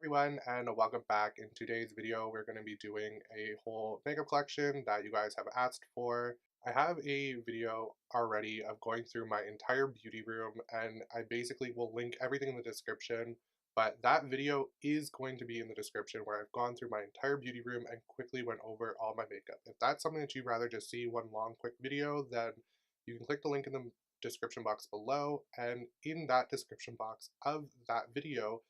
Everyone, and welcome back. In today's video we're going to be doing a whole makeup collection that you guys have asked for. I have a video already of going through my entire beauty room, and I basically will link everything in the description, but that video is going to be in the description where I've gone through my entire beauty room and quickly went over all my makeup. If that's something that you'd rather just see one long quick video, then you can click the link in the description box below, and in that description box of that video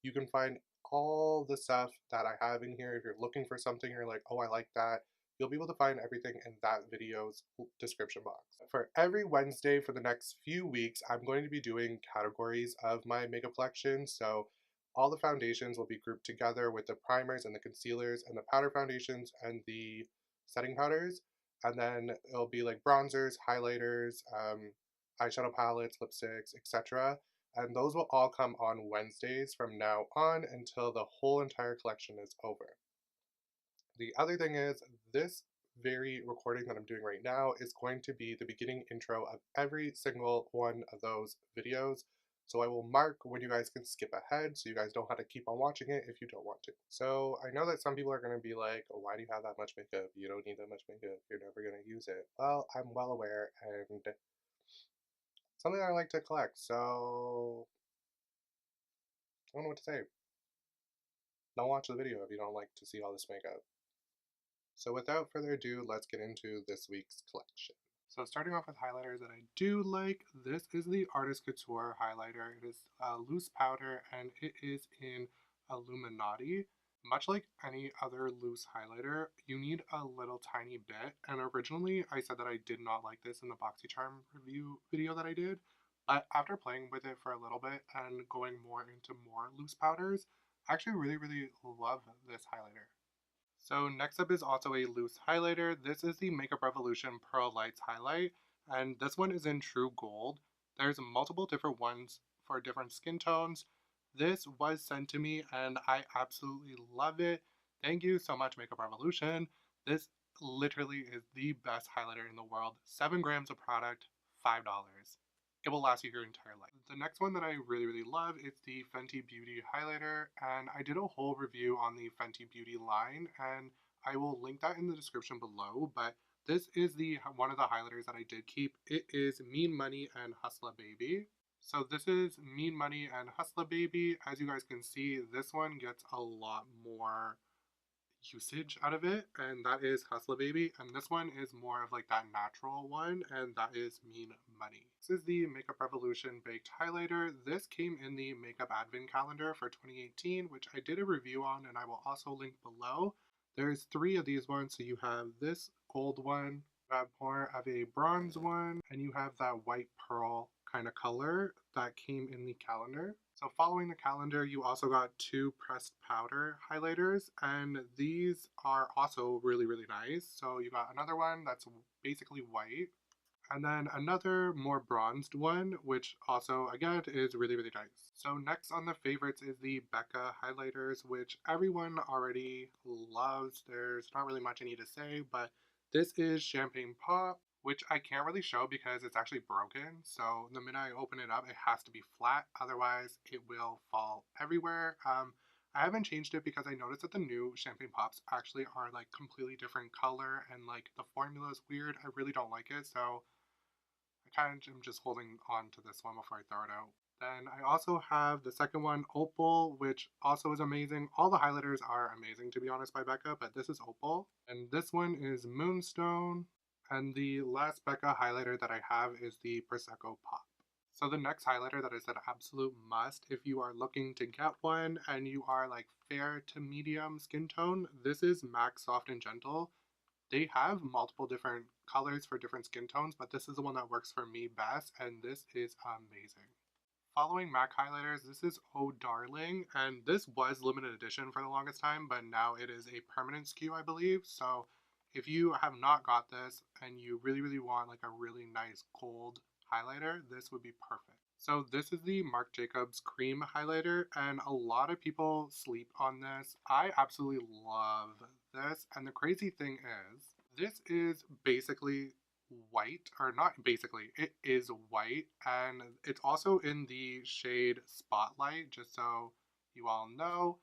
you can find all the stuff that I have in here. If you're looking for something, you're like, oh, I like that, you'll be able to find everything in that video's description box. For every Wednesday for the next few weeks, I'm going to be doing categories of my makeup collection. So all the foundations will be grouped together with the primers and the concealers and the powder foundations and the setting powders. And then it'll be like bronzers, highlighters, eyeshadow palettes, lipsticks, etc. And those will all come on Wednesdays from now on until the whole entire collection is over. The other thing is, this very recording that I'm doing right now is going to be the beginning intro of every single one of those videos. So I will mark when you guys can skip ahead so you guys don't have to keep on watching it if you don't want to. So I know that some people are going to be like, oh, why do you have that much makeup? You don't need that much makeup. You're never going to use it. Well, I'm well aware, and something I like to collect, so I don't know what to say. Don't watch the video if you don't like to see all this makeup. So without further ado, let's get into this week's collection. So starting off with highlighters that I do like, this is the Artist Couture highlighter. It is a loose powder and it is in Illuminati. Much like any other loose highlighter, you need a little tiny bit, and originally I said that I did not like this in the BoxyCharm review video that I did, but after playing with it for a little bit and going more into more loose powders, I actually really love this highlighter. So next up is also a loose highlighter. This is the Makeup Revolution Pearl Lights highlight, and this one is in True Gold. There's multiple different ones for different skin tones. This was sent to me and I absolutely love it. Thank you so much, Makeup Revolution. This literally is the best highlighter in the world. 7 grams of product, $5. It will last you your entire life. The next one that I really love is the Fenty Beauty highlighter, and I did a whole review on the Fenty Beauty line, and I will link that in the description below, but this is the one of the highlighters that I did keep. It is Mean Money and Hustla Baby. So this is Mean Money and Hustla Baby. As you guys can see, this one gets a lot more usage out of it, and that is Hustla Baby, and this one is more of like that natural one, and that is Mean Money. This is the Makeup Revolution Baked Highlighter. This came in the Makeup Advent Calendar for 2018, which I did a review on and I will also link below. There's 3 of these ones, so you have this gold one, you have more of a bronze one, and you have that white pearl kind of color that came in the calendar. So following the calendar, you also got 2 pressed powder highlighters, and these are also really nice. So you got another one that's basically white, and then another more bronzed one, which also, again, is really nice. So next on the favorites is the Becca highlighters, which everyone already loves. There's not really much I need to say, but this is Champagne Pop, which I can't really show because it's actually broken. So the minute I open it up, it has to be flat. Otherwise, it will fall everywhere. I haven't changed it because I noticed that the new Champagne Pops actually are like completely different color, and like the formula is weird. I really don't like it. So I kind of am just holding on to this one before I throw it out. Then I also have the second one, Opal, which also is amazing. All the highlighters are amazing, to be honest, by Becca, but this is Opal. And this one is Moonstone. And the last Becca highlighter that I have is the Prosecco Pop. So the next highlighter that is an absolute must if you are looking to get one and you are like fair to medium skin tone, this is MAC Soft and Gentle. They have multiple different colors for different skin tones, but this is the one that works for me best, and this is amazing. Following MAC highlighters, this is Oh Darling, and this was limited edition for the longest time, but now it is a permanent SKU, I believe. So if you have not got this and you really want like a really nice gold highlighter, this would be perfect. So this is the Marc Jacobs Cream Highlighter, and a lot of people sleep on this. I absolutely love this, and the crazy thing is, this is basically white, or not basically, it is white, and it's also in the shade Spotlight, just so you all know.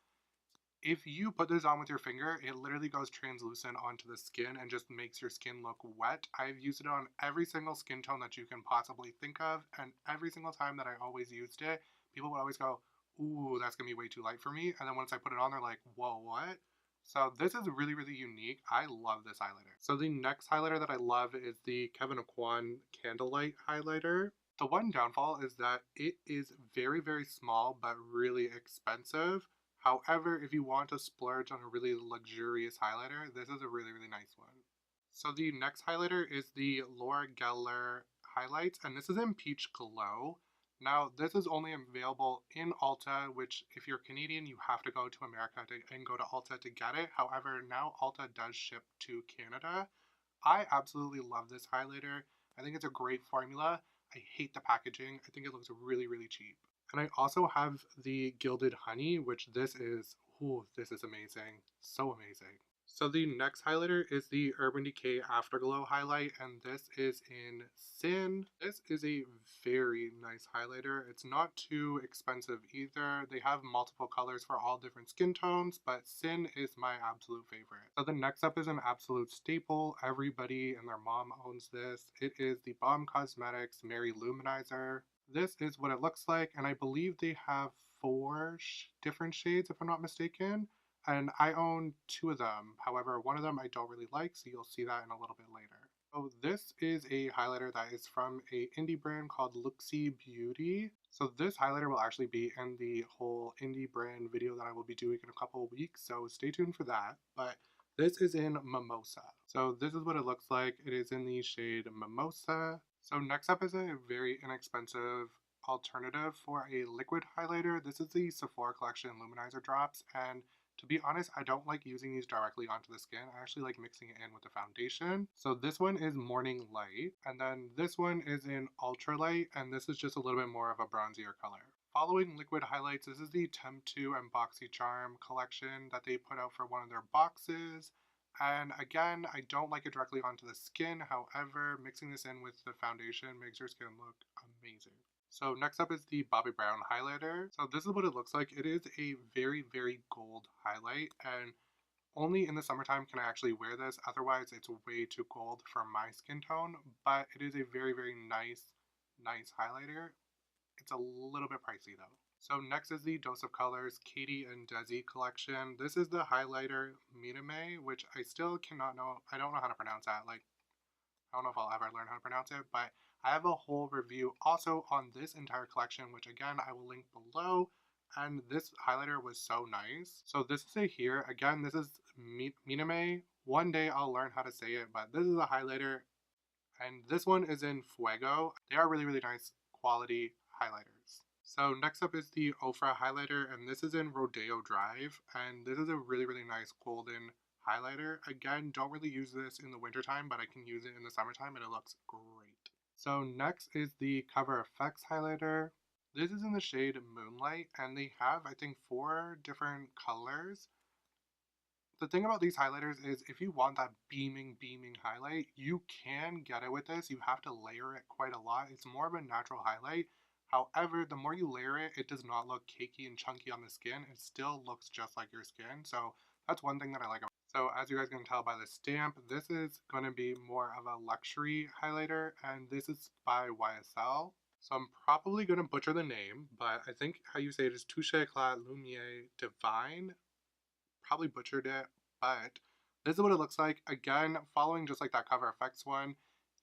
If you put this on with your finger, it literally goes translucent onto the skin and just makes your skin look wet. I've used it on every single skin tone that you can possibly think of, and every single time that I always used it, people would always go, ooh, that's gonna be way too light for me. And then once I put it on, they're like, whoa, what? So this is really, really unique. I love this highlighter. So the next highlighter that I love is the Kevin Aucoin Candlelight highlighter. The one downfall is that it is very, very small, but really expensive. However, if you want to splurge on a really luxurious highlighter, this is a really, really nice one. So the next highlighter is the Laura Geller Highlights, and this is in Peach Glow. Now, this is only available in Ulta, which if you're Canadian, you have to go to America and go to Ulta to get it. However, now Ulta does ship to Canada. I absolutely love this highlighter. I think it's a great formula. I hate the packaging. I think it looks really, really cheap. And I also have the Gilded Honey, which this is amazing. So amazing. So the next highlighter is the Urban Decay Afterglow highlight, and this is in Sin. This is a very nice highlighter. It's not too expensive either. They have multiple colors for all different skin tones, but Sin is my absolute favorite. So the next up is an absolute staple. Everybody and their mom owns this. It is the Balm Cosmetics Mary Luminizer. This is what it looks like, and I believe they have four different shades if I'm not mistaken, and I own two of them. However, one of them I don't really like, so you'll see that in a little bit later. So this is a highlighter that is from a indie brand called Luxie Beauty. So this highlighter will actually be in the whole indie brand video that I will be doing in a couple of weeks, so stay tuned for that. But this is in Mimosa. So this is what it looks like. It is in the shade Mimosa. So next up is a very inexpensive alternative for a liquid highlighter. This is the Sephora Collection Luminizer Drops, and to be honest, I don't like using these directly onto the skin. I actually like mixing it in with the foundation. So this one is Morning Light, and then this one is in Ultra Light, and this is just a little bit more of a bronzier color. Following liquid highlights, this is the Temp 2 and BoxyCharm collection that they put out for one of their boxes. And again, I don't like it directly onto the skin. However, mixing this in with the foundation makes your skin look amazing. So next up is the Bobbi Brown highlighter. So this is what it looks like. It is a very, very gold highlight, and only in the summertime can I actually wear this. Otherwise, it's way too gold for my skin tone, but it is a very, very nice highlighter. It's a little bit pricey though. So next is the Dose of Colors Katie and Desi collection. This is the highlighter Miname, which I still cannot know. I don't know how to pronounce that. Like, I don't know if I'll ever learn how to pronounce it, but I have a whole review also on this entire collection, which again, I will link below. And this highlighter was so nice. So this is it here. Again, this is Miname. One day I'll learn how to say it, but this is a highlighter. And this one is in Fuego. They are really, really nice quality highlighters. So next up is the Ofra highlighter, and this is in Rodeo Drive. And this is a really, really nice golden highlighter. Again, don't really use this in the wintertime, but I can use it in the summertime and it looks great. So next is the Cover FX highlighter. This is in the shade Moonlight, and they have, I think, 4 different colors. The thing about these highlighters is if you want that beaming highlight, you can get it with this. You have to layer it quite a lot. It's more of a natural highlight. However, the more you layer it, it does not look cakey and chunky on the skin. It still looks just like your skin. So that's one thing that I like about it. So as you guys can tell by the stamp, this is going to be more of a luxury highlighter, and this is by YSL. So I'm probably going to butcher the name, but I think how you say it is Touche Éclat Lumiere Divine. Probably butchered it, but this is what it looks like. Again, following just like that Cover FX one,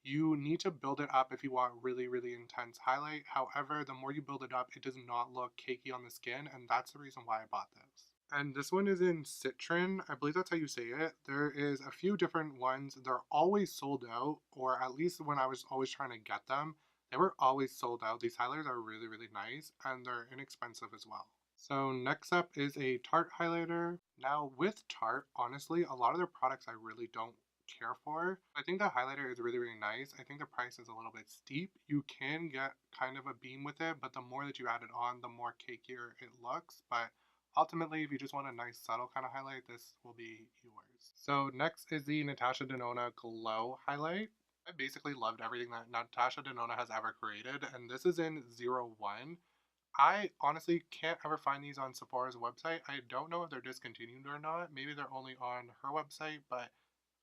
you need to build it up if you want really, really intense highlight. However, the more you build it up, it does not look cakey on the skin, and that's the reason why I bought this. And this one is in Citron. I believe that's how you say it. There is a few different ones. They're always sold out, or at least when I was always trying to get them, they were always sold out. These highlighters are really, really nice, and they're inexpensive as well. So next up is a Tarte highlighter. Now with Tarte, honestly, a lot of their products I really don't care for. I think the highlighter is really, really nice. I think the price is a little bit steep. You can get kind of a beam with it, but the more that you add it on, the more cakier it looks. But ultimately, if you just want a nice subtle kind of highlight, this will be yours. So next is the Natasha Denona Glow highlight. I basically loved everything that Natasha Denona has ever created, and this is in 01. I honestly can't ever find these on Sephora's website. I don't know if they're discontinued or not. Maybe they're only on her website, but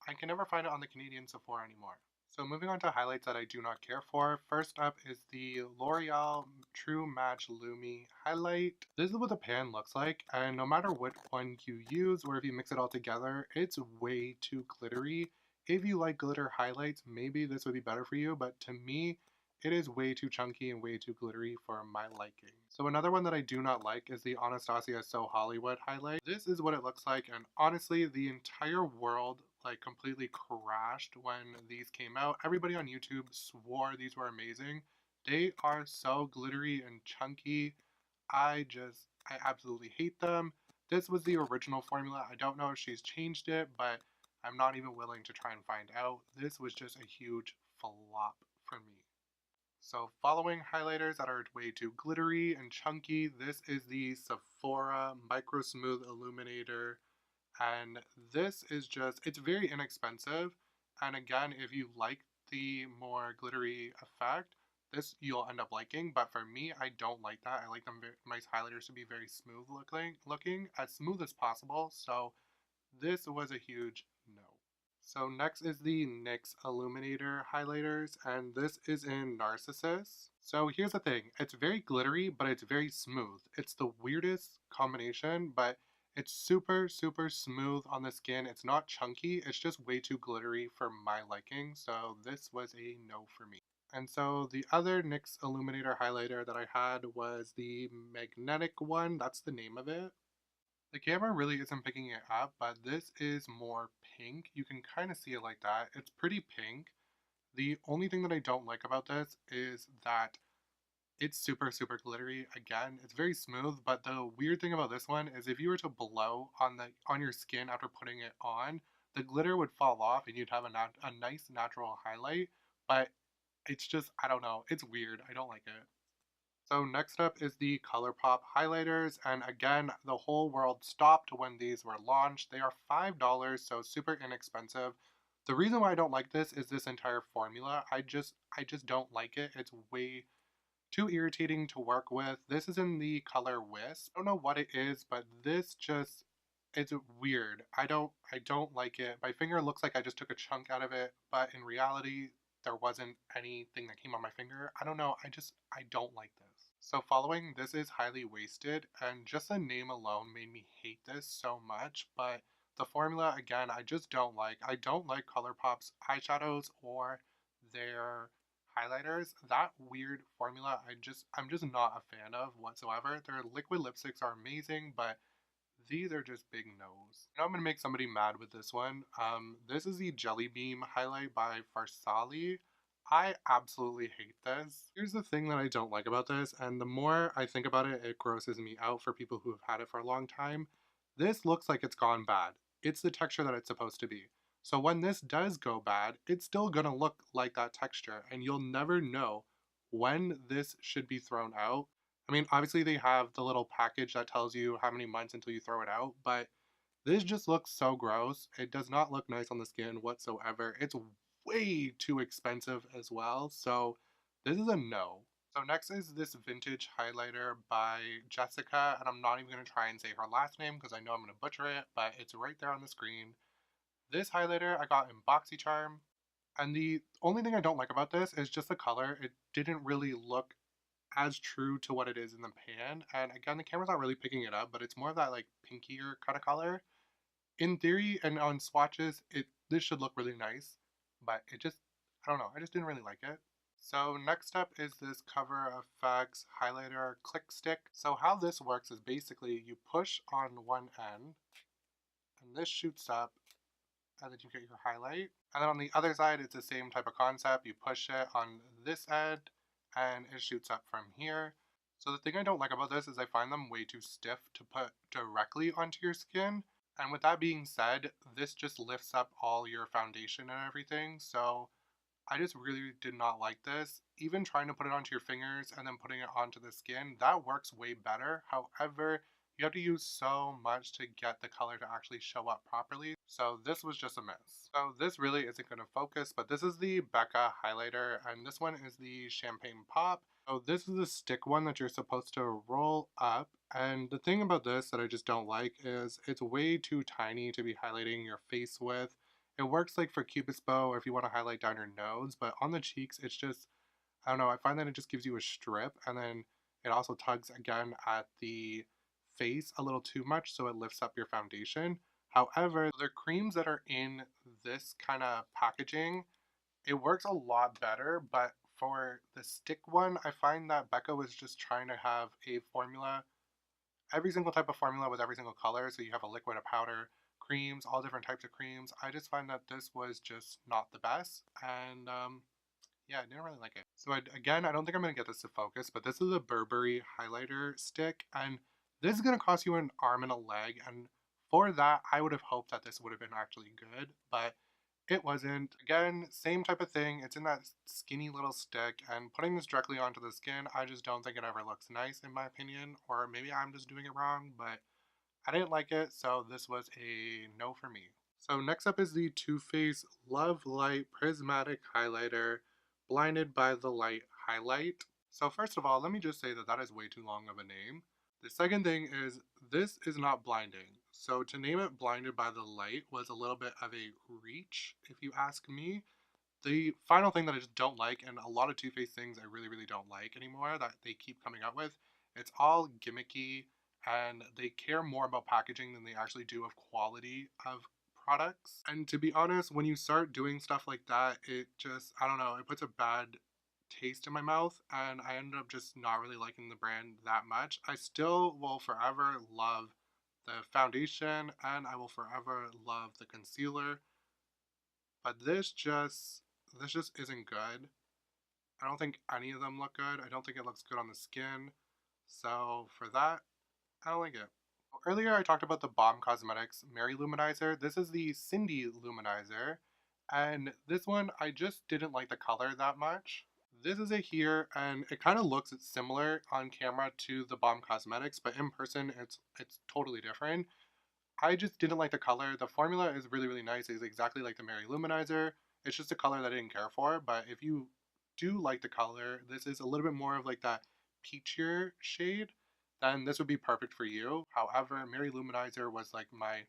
I can never find it on the Canadian Sephora anymore. So moving on to highlights that I do not care for. First up is the L'Oreal True Match Lumi highlight. This is what the pan looks like, and no matter what one you use or if you mix it all together, it's way too glittery. If you like glitter highlights, maybe this would be better for you, but to me, it is way too chunky and way too glittery for my liking. So another one that I do not like is the Anastasia So Hollywood highlight. This is what it looks like, and honestly, the entire world like completely crashed when these came out. Everybody on YouTube swore these were amazing. They are so glittery and chunky. I absolutely hate them. This was the original formula. I don't know if she's changed it, but I'm not even willing to try and find out. This was just a huge flop for me. So following highlighters that are way too glittery and chunky, this is the Sephora Micro Smooth Illuminator. And this is just, it's very inexpensive. And again, if you like the more glittery effect, this you'll end up liking. But for me, I don't like that. I like my highlighters to be very smooth looking, as smooth as possible. So this was a huge no. So next is the NYX Illuminator highlighters, and this is in Narcissus. So here's the thing, it's very glittery, but it's very smooth. It's the weirdest combination, but it's super, super smooth on the skin. It's not chunky, it's just way too glittery for my liking, so this was a no for me. And so the other NYX Illuminator highlighter that I had was the magnetic one, that's the name of it. The camera really isn't picking it up, but this is more pink. You can kind of see it like that. It's pretty pink. The only thing that I don't like about this is that it's super, super glittery. Again, it's very smooth, but the weird thing about this one is if you were to blow on your skin after putting it on, the glitter would fall off and you'd have a nice natural highlight, but it's just, I don't know, it's weird. I don't like it. So next up is the ColourPop highlighters, and again, the whole world stopped when these were launched. They are $5, so super inexpensive. The reason why I don't like this is this entire formula. I just don't like it. It's way too irritating to work with. This is in the color Wisp. I don't know what it is, but this just, it's weird. I don't like it. My finger looks like I just took a chunk out of it, but in reality, there wasn't anything that came on my finger. I don't know. I don't like this. So following, this is Highly Wasted, and just the name alone made me hate this so much, but the formula, again, I just don't like. I don't like ColourPop's eyeshadows or their highlighters. That weird formula, I'm just not a fan of whatsoever. Their liquid lipsticks are amazing, but these are just big no's. Now I'm gonna make somebody mad with this one. This is the Jelly Beam highlight by Farsali. I absolutely hate this. Here's the thing that I don't like about this, and the more I think about it, it grosses me out for people who have had it for a long time. This looks like it's gone bad. It's the texture that it's supposed to be. So when this does go bad, it's still gonna look like that texture, and you'll never know when this should be thrown out. I mean, obviously they have the little package that tells you how many months until you throw it out, but this just looks so gross. It does not look nice on the skin whatsoever. It's way too expensive as well, so this is a no. So next is this vintage highlighter by Jessica, and I'm not even going to try and say her last name because I know I'm going to butcher it, but it's right there on the screen. This highlighter I got in BoxyCharm, and the only thing I don't like about this is just the color. It didn't really look as true to what it is in the pan, and again, the camera's not really picking it up, but it's more of that like pinkier kind of color. In theory and on swatches, this should look really nice, but I don't know, I just didn't really like it. So next up is this Cover FX highlighter click stick. So how this works is basically you push on one end and this shoots up and then you get your highlight. And then on the other side, it's the same type of concept. You push it on this end and it shoots up from here. So the thing I don't like about this is I find them way too stiff to put directly onto your skin. And with that being said, this just lifts up all your foundation and everything. So I just really did not like this. Even trying to put it onto your fingers and then putting it onto the skin, that works way better. However, you have to use so much to get the color to actually show up properly. So this was just a miss. So this really isn't going to focus, but this is the Becca highlighter, and this one is the Champagne Pop. So this is the stick one that you're supposed to roll up. And the thing about this that I just don't like is it's way too tiny to be highlighting your face with. It works like for Cupid's bow or if you want to highlight down your nose, but on the cheeks, it's just, I don't know, I find that it just gives you a strip, and then it also tugs again at the face a little too much, so it lifts up your foundation. However, the creams that are in this kind of packaging, it works a lot better, but for the stick one, I find that Becca was just trying to have a formula, every single type of formula with every single color, so you have a liquid, a powder, creams, all different types of creams. I just find that this was just not the best, and yeah, I didn't really like it. So again, I don't think I'm going to get this to focus, but this is a Burberry highlighter stick, and this is going to cost you an arm and a leg, and for that, I would have hoped that this would have been actually good, but it wasn't. Again, same type of thing. It's in that skinny little stick, and putting this directly onto the skin, I just don't think it ever looks nice in my opinion, or maybe I'm just doing it wrong, but I didn't like it, so this was a no for me. So next up is the Too Faced Love Light Prismatic Highlighter Blinded by the Light Highlight. So first of all, let me just say that that is way too long of a name. The second thing is this is not blinding. So to name it Blinded by the Light was a little bit of a reach, if you ask me. The final thing that I just don't like, and a lot of Too Faced things I really, really don't like anymore that they keep coming up with, it's all gimmicky and they care more about packaging than they actually do of quality of products. And to be honest, when you start doing stuff like that, it just, I don't know, it puts a bad taste in my mouth and I ended up just not really liking the brand that much. I still will forever love the foundation and I will forever love the concealer, but this just isn't good. I don't think any of them look good. I don't think it looks good on the skin. So for that, I don't like it. Earlier I talked about the Balm Cosmetics Mary Luminizer. This is the Cindy Luminizer. And this one, I just didn't like the color that much. This is it here, and it kind of looks similar on camera to the Balm Cosmetics, but in person it's totally different. I just didn't like the color. The formula is really, really nice. It's exactly like the Mary Luminizer. It's just a color that I didn't care for. But if you do like the color, this is a little bit more of like that peachier shade, then this would be perfect for you. However, Mary Luminizer was like my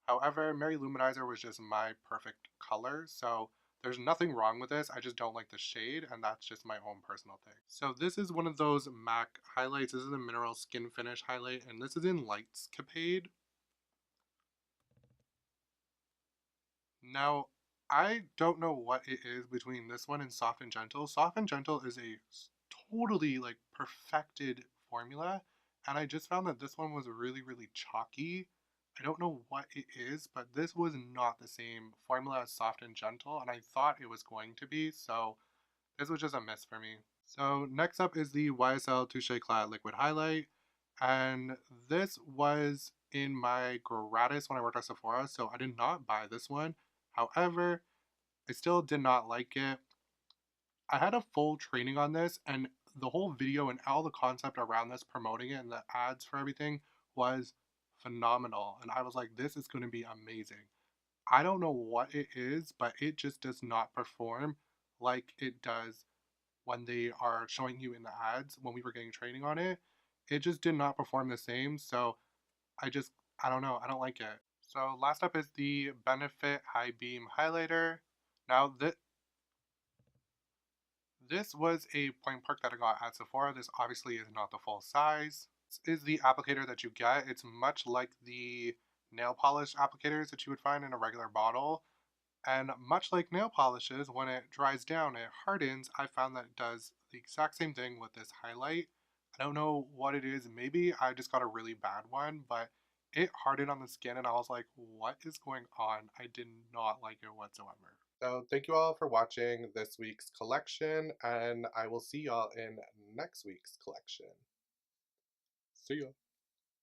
However, Mary Luminizer was just my perfect color, so there's nothing wrong with this. I just don't like the shade, and that's just my own personal thing. So this is one of those MAC highlights. This is a mineral skin finish highlight, and this is in Lightscapade. Now, I don't know what it is between this one and Soft and Gentle. Soft and Gentle is a totally like perfected formula, and I just found that this one was really, really chalky. I don't know what it is, but this was not the same formula as Soft and Gentle, and I thought it was going to be, so this was just a miss for me. So next up is the YSL Touche Éclat Liquid Highlight, and this was in my gratis when I worked at Sephora, so I did not buy this one. However, I still did not like it. I had a full training on this, and the whole video and all the concept around this, promoting it and the ads for everything was phenomenal. And I was like, this is going to be amazing. I don't know what it is, but it just does not perform like it does when they are showing you in the ads when we were getting training on it. It just did not perform the same. So I don't know. I don't like it. So last up is the Benefit High Beam Highlighter. Now this was a point perk that I got at Sephora. This obviously is not the full size. This is the applicator that you get. It's much like the nail polish applicators that you would find in a regular bottle. And much like nail polishes, when it dries down, it hardens. I found that it does the exact same thing with this highlight. I don't know what it is. Maybe I just got a really bad one, but it hardened on the skin and I was like, what is going on? I did not like it whatsoever. So thank you all for watching this week's collection, and I will see y'all in next week's collection. See ya.